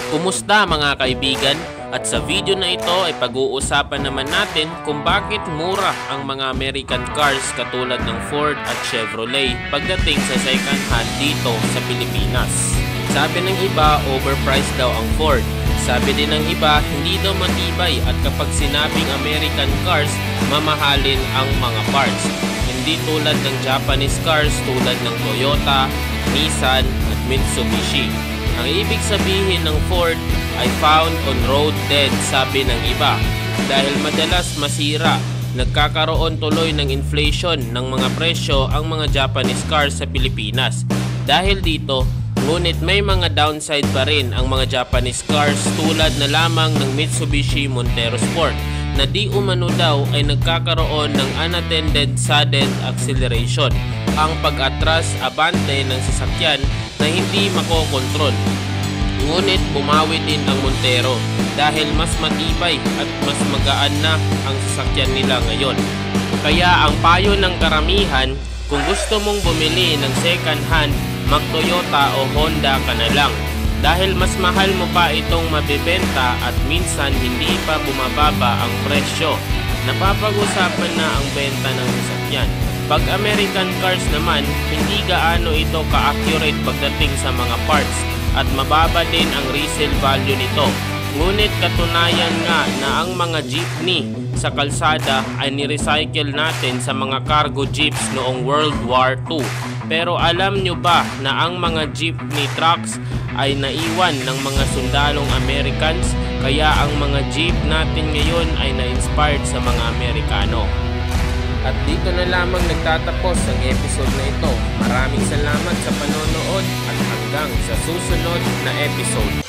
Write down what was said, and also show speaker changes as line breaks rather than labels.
Kumusta mga kaibigan? At sa video na ito ay pag-uusapan naman natin kung bakit mura ang mga American cars katulad ng Ford at Chevrolet pagdating sa second hand dito sa Pilipinas. Sabi ng iba, overpriced daw ang Ford. Sabi din ng iba, hindi daw matibay at kapag sinabing American cars, mamahalin ang mga parts. Hindi tulad ng Japanese cars tulad ng Toyota, Nissan at Mitsubishi. Ang ibig sabihin ng Ford ay found on road dead, sabi ng iba. Dahil madalas masira, nagkakaroon tuloy ng inflation ng mga presyo ang mga Japanese cars sa Pilipinas. Dahil dito, ngunit may mga downside pa rin ang mga Japanese cars tulad na lamang ng Mitsubishi Montero Sport na di umano daw ay nagkakaroon ng unattended sudden acceleration, ang pag-atras abante ng sasakyan na hindi makokontrol. Ngunit bumawi din ang Montero dahil mas matibay at mas magaan na ang sasakyan nila ngayon. Kaya ang payo ng karamihan, kung gusto mong bumili ng second hand, mag-Toyota o Honda ka na lang. Dahil mas mahal mo pa itong mabibenta at minsan hindi pa bumababa ang presyo. Napapag-usapan na ang benta ng sasakyan. Pag American cars naman, hindi gaano ito ka-accurate pagdating sa mga parts at mababa din ang resale value nito. Ngunit katunayan nga na ang mga jeepney sa kalsada ay ni-recycle natin sa mga cargo jeeps noong World War II. Pero alam nyo ba na ang mga jeepney trucks ay naiwan ng mga sundalong Americans, kaya ang mga jeep natin ngayon ay na-inspired sa mga Amerikano. At dito na lamang nagtatapos ang episode na ito. Maraming salamat sa panonood at hanggang sa susunod na episode.